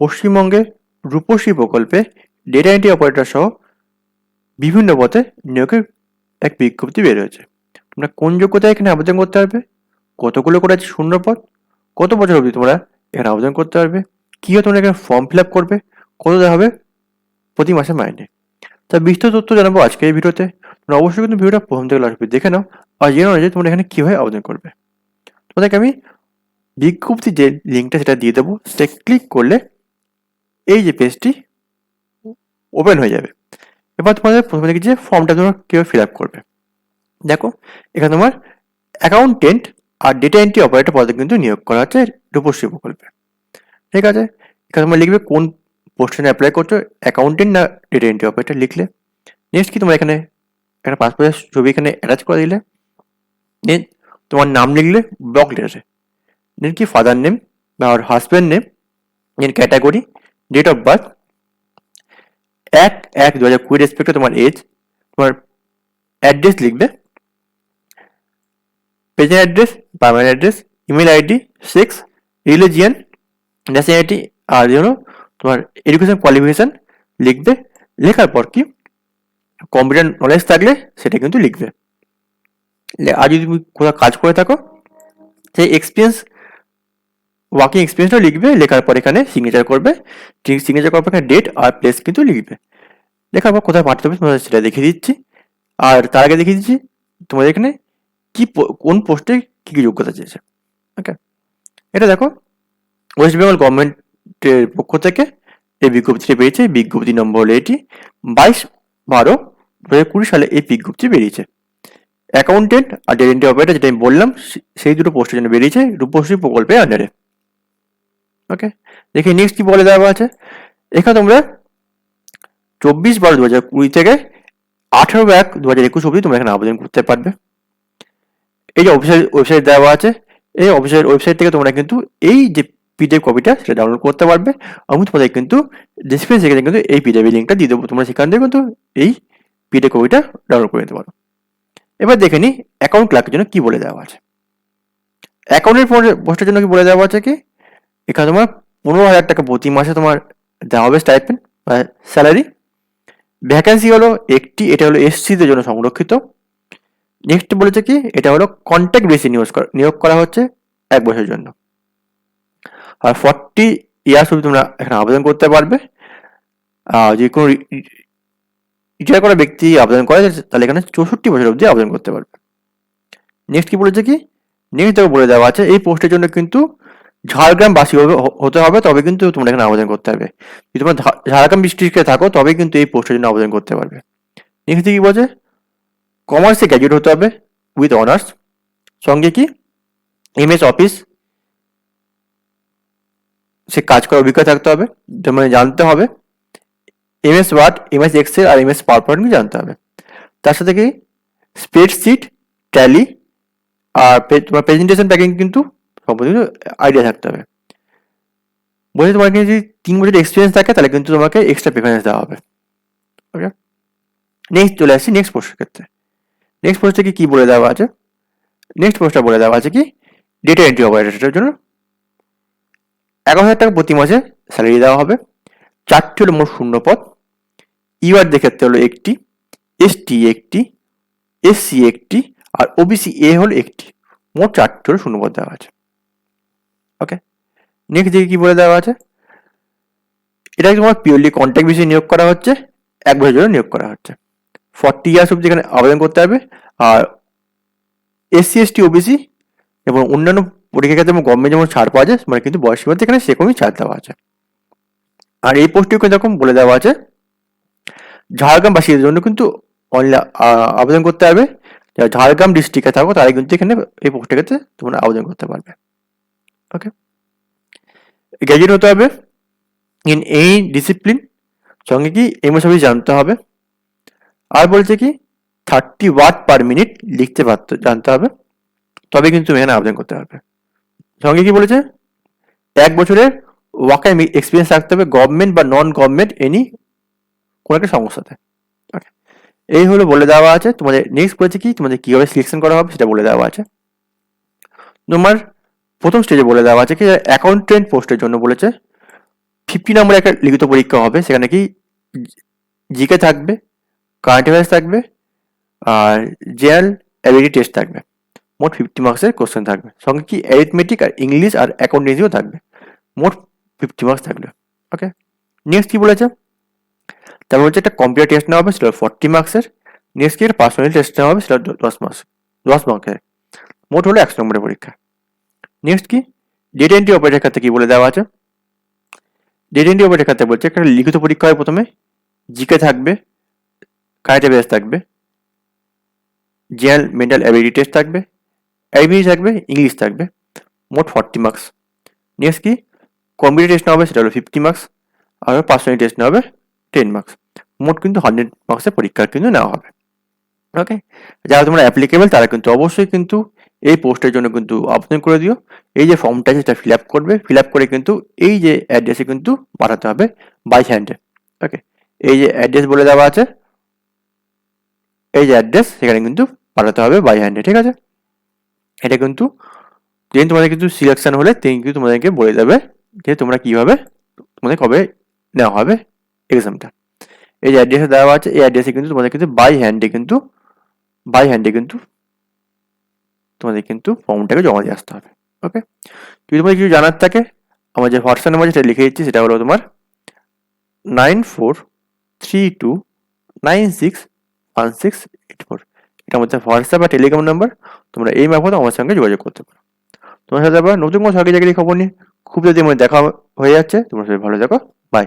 পশ্চিমবঙ্গে রূপশ্রী প্রকল্পে data entry operator সহ বিভিন্ন পদে নিয়োগের এক বিজ্ঞপ্তি বের হয়েছে। তোমরা কোন যোগ্যতায় এখানে আবেদন করতে পারবে, কতগুলো করে আছে শূন্য পদ, কত বছর অবধি তোমরা এখানে আবেদন করতে পারবে, কীভাবে তোমরা এখানে ফর্ম ফিল আপ করবে, কত দেওয়া হবে প্রতি মাসে মাইনে। তা বিস্তৃত তথ্য জানাবো আজকে এই ভিডিওতে। তোমরা অবশ্যই কিন্তু ভিডিওটা প্রথম থেকে লাস্ট অবধি দেখে নাও আর জেনে নাও যে তোমরা এখানে কীভাবে আবেদন করবে। তোমাদেরকে আমি বিজ্ঞপ্তি যে লিঙ্কটা সেটা দিয়ে দেবো, সেটা ক্লিক করলে এই যে পেজটি ওপেন হয়ে যাবে। এবার তোমাদের প্রথমে দেখি যে ফর্মটা তোমরা কীভাবে ফিল আপ করবে। দেখো এখানে তোমার অ্যাকাউন্টেন্ট আর ডেটা এন্ট্রি অপারেটর পদে কিন্তু নিয়োগ করা হচ্ছে রূপশ্রী প্রকল্পে। ঠিক আছে, এখানে তোমরা লিখবে কোন পোস্টে অ্যাপ্লাই করছো, অ্যাকাউন্টেন্ট না ডেটা এন্ট্রি অপারেটর লিখলে। নেক্সট কি তোমরা এখানে একটা পাসপোর্টের ছবি এখানে অ্যাটাচ করে দিলে। দেন তোমার নাম লিখলে ব্লক লেটারে। দেন কি ফাদার নেম বা husband name, then category, date of birth, 1/1/2020 রেসপেক্টে তোমার এজ, তোমার অ্যাড্রেস লিখবে, present address, permanent address, email ID, sex, religion, nationality আর তোমার এডুকেশন কোয়ালিফিকেশন লিখবে। লেখার পর কি কম্পিউটার নলেজ থাকলে সেটা কিন্তু লিখবে। আর যদি তুমি কোথাও কাজ করে থাকো সেই এক্সপিরিয়েন্স, ওয়ার্কিং এক্সপিরিয়েন্সটাও লিখবে। লেখার পর এখানে সিগনেচার করবে, ঠিক সিগনেচার করার পর এখানে ডেট আর প্লেস কিন্তু লিখবে। লেখার পর কোথায় পাঠাতে হবে তোমাদের সেটা দেখিয়ে দিচ্ছি। আর তার আগে দেখিয়ে দিচ্ছি তোমাদের এখানে কি কোন পোস্টে কী কী যোগ্যতা চেয়েছে। ওকে, এটা দেখো ওয়েস্ট বেঙ্গল গভর্নমেন্টের পক্ষ থেকে এই বিজ্ঞপ্তিটি বেরিয়েছে। বিজ্ঞপ্তি নম্বর হলো এটি 22/12/2020 সালে এই বিজ্ঞপ্তি বেরিয়েছে। অ্যাকাউন্টেন্ট আর ডেটা এন্ট্রি অপারেটর যেটা আমি বললাম সেই দুটো পোস্টের জন্য বেরিয়েছে রূপশ্রী প্রকল্পের আন্ডারে। ওকে, দেখি নেক্সট কি বলে দেওয়া আছে। এখানে তোমরা 24/12/2020 থেকে 18/1/2021 অবধি তোমরা এখানে আবেদন করতে পারবে। এই যে অফিসিয়াল ওয়েবসাইট দেওয়া আছে, এই অফিসিয়াল ওয়েবসাইট থেকে তোমরা কিন্তু এই যে পিডিএফ কপিটা সেটা ডাউনলোড করতে পারবে। আমি তোমাদের কিন্তু ডিসক্রিপশন সেখানে কিন্তু এই পিডিএফ লিঙ্কটা দিয়ে দেবো, তোমরা সেখান থেকে কিন্তু এই পিডিএফ কপিটা ডাউনলোড করে নিতে পারো। এবার দেখে নিই অ্যাকাউন্ট ক্লার্কের জন্য কি বলে দেওয়া আছে। অ্যাকাউন্টের পোস্টের জন্য কি বলে দেওয়া আছে কি, এখানে তোমার 15,000 টাকা প্রতি মাসে তোমার দেওয়া হবে স্টাইপেন্ড বা স্যালারি। ভ্যাকেন্সি হলো একটি, এটা হলো এসসিদের জন্য সংরক্ষিত। নেক্সট বলেছে কি এটা হলো কন্ট্যাক্ট বেসে নিয়োগ করা হচ্ছে 1 বছরের জন্য। আর 40 ইয়ার্স অবধি তোমরা এখানে আবেদন করতে পারবে। যে কোনো রিটায়ার করা ব্যক্তি আবেদন করে তাহলে এখানে 64 বছর অবধি আবেদন করতে পারবে। নেক্সট কি বলেছে কি, নেক্সট দেখো বলে দেওয়া আছে এই পোস্টের জন্য কিন্তু ঝাড়গ্রামবাসী হতে হবে, তবে কিন্তু তোমরা এখানে আবেদন করতে পারবে। যদি তোমরা ঝাড়গ্রাম ডিস্ট্রিক্টে থাকো তবে কিন্তু এই পোস্টের জন্য আবেদন করতে পারবে। নেক্সট কি বলছে, কমার্সে গ্র্যাজুয়েট হতে হবে উইথ অনার্স, সঙ্গে কি এমএস অফিস সে কাজ করার অভিজ্ঞতা থাকতে হবে, মানে জানতে হবে। এমএস ওয়ার্ড, এমএস এক্সেল আর এমএস পাওয়ার পয়েন্ট জানতে হবে। তার সাথে কি স্প্রেডশিট, ট্যালি আর তোমার প্রেজেন্টেশন প্যাকিং কিন্তু সম্পূর্ণ আইডিয়া থাকতে হবে। বলছি তোমার যদি 3 বছরের এক্সপিরিয়েন্স থাকে তাহলে কিন্তু তোমাকে এক্সট্রা প্রেফারেন্স দেওয়া হবে। ওকে, নেক্সট চলে আসছি নেক্সট পোস্টের ক্ষেত্রে। নেক্সট পোস্টে কি বলে দেওয়া আছে, নেক্সট পোস্টটা বলে দেওয়া আছে কি ডেটা এন্ট্রি অপারেটরের জন্য 11,000 টাকা প্রতি মাসে স্যালারি দেওয়া হবে। 4টি হলো মোট শূন্য পদ। ইউআর ক্ষেত্রে হলো একটি, এসটি একটি, এসসি একটি আর ওবিসি এ হলো একটি। মোট 4টি হলো শূন্য পদ দেওয়া আছে। ওকে, নেক্সট দিকে কি বলে দেওয়া আছে, এটা তোমার পিওরলি কন্ট্যাক্ট বেসে নিয়োগ করা হচ্ছে, 1 বছরের জন্য নিয়োগ করা হচ্ছে। 40 ইয়ার্স অবধি এখানে আবেদন করতে হবে। আর এসসি এসটি ওবিসি এবং অন্যান্য পরীক্ষার ক্ষেত্রে গভর্নমেন্ট যেমন ছাড় পাওয়া যায় মানে কিন্তু বয়স সীমাতে এখানে সেরকমই ছাড় দেওয়া আছে। আর এই পোস্টটিও এরকম বলে দেওয়া আছে ঝাড়গ্রামবাসীদের জন্য কিন্তু আবেদন করতে পারবে। যারা ঝাড়গ্রাম ডিস্ট্রিক্টে থাকো তারা কিন্তু এখানে এই পোস্টের ক্ষেত্রে তোমরা আবেদন করতে পারবে। ওকে, গ্র্যাজুয়েট হতে হবে ইন এই ডিসিপ্লিন, সঙ্গে কি এমএস অফিস জানতে হবে। আর বলছে কি 30 ওয়ার্ড পার মিনিট লিখতে জানতে হবে, তবে কিন্তু এখানে আবেদন করতে পারবে। সঙ্গে কি বলেছে 1 বছরের ওয়ার্ক এক্সপিরিয়েন্স রাখতে হবে গভর্নমেন্ট বা নন গভর্নমেন্ট এনি কোনো একটা সংস্থাতে। ওকে, এই হলো বলে দেওয়া আছে। তোমাদের নেক্সট বলেছে কি তোমাদের কীভাবে সিলেকশন করা হবে সেটা বলে দেওয়া আছে। তোমার প্রথম স্টেজে বলে দেওয়া আছে কি অ্যাকাউন্টেন্ট পোস্টের জন্য বলেছে 50 নম্বরের একটা লিখিত পরীক্ষা হবে, সেখানে কি জিকে থাকবে, কারেন্ট অ্যাফেয়ার্স থাকবে, আর জেনারেল অ্যাবিলিটি টেস্ট থাকবে। মোট 50 মার্কসের কোশ্চেন থাকবে, সঙ্গে কি অ্যারিথমেটিক আর ইংলিশ আর অ্যাকাউন্টেন্সিও থাকবে। মোট 50 মার্কস থাকবে। ওকে, নেক্সট কি বলেছে, তারপর হচ্ছে একটা কম্পিউটার টেস্ট নেওয়া হবে, সেটা 40 মার্কসের। নেক্সট কি একটা পার্সোনাল টেস্ট নেওয়া হবে, সেটা 10 মার্কের। মোট হলো 100 নম্বরের পরীক্ষা। নেক্সট কি, ডেটা এন্ট্রি অপারেটর খাতে কি বলে দেওয়া আছে, ডেটা এন্ট্রি অপারেটর খাতে বলছে একটা লিখিত পরীক্ষা হয় প্রথমে, জিকে থাকবে, কারেন্ট অ্যাফেয়ার্স থাকবে, জেনারেল মেন্টাল অ্যাবিলিটি টেস্ট থাকবে, অ্যাবিলিটি থাকবে, ইংলিশ থাকবে। মোট 40 মার্কস। নেক্সট কি, কম্পিউটার টেস্ট নেওয়া হবে, সেটা হলো 50 মার্কস, আর পার্সোনাল টেস্ট নেওয়া হবে 10 মার্কস। মোট কিন্তু 100 মার্কসের পরীক্ষা কিন্তু নেওয়া হবে। ওকে, যারা তোমরা অ্যাপ্লিকেবল তারা কিন্তু অবশ্যই কিন্তু এই পোস্টের জন্য কিন্তু আবেদন করে দিও। এই যে ফর্মটা আছে সেটা ফিল আপ করবে, ফিল আপ করে কিন্তু এই যে অ্যাড্রেসে কিন্তু পাঠাতে হবে বাই হ্যান্ডে। ওকে, এই যে অ্যাড্রেস বলে দেওয়া আছে, এই যে অ্যাড্রেস, সেখানে কিন্তু পাঠাতে হবে বাই হ্যান্ডে। ঠিক আছে, এটা কিন্তু যেদিন তোমাদের কিন্তু সিলেকশন হলে তিনি কিন্তু তোমাদেরকে বলে দেবে যে তোমরা কীভাবে, তোমাদের কবে নেওয়া হবে এক্সামটা। এই যে অ্যাড্রেসে দেওয়া আছে, এই অ্যাড্রেসে কিন্তু তোমাদের কিন্তু বাই হ্যান্ডে কিন্তু তোমাদের কিন্তু ফর্মটাকে জমা দিয়ে আসতে হবে। ওকে, যদি তোমার কিছু জানার থাকে, আমার যে হোয়াটসঅ্যাপ নাম্বার যেটা লিখে দিচ্ছি সেটা হলো তোমার 9432961684। এটা আমাদের হোয়াটসঅ্যাপ বা টেলিগ্রাম নাম্বার, তোমরা এই মারফত আমার সঙ্গে যোগাযোগ করতে পারো। তোমার সাথে আবার নতুন কোনো সরকারি চাকরির খবর নিয়ে খুব যদি আমার দেখা হয়ে যাচ্ছে। তোমার সাথে ভালো থাকো, বাই।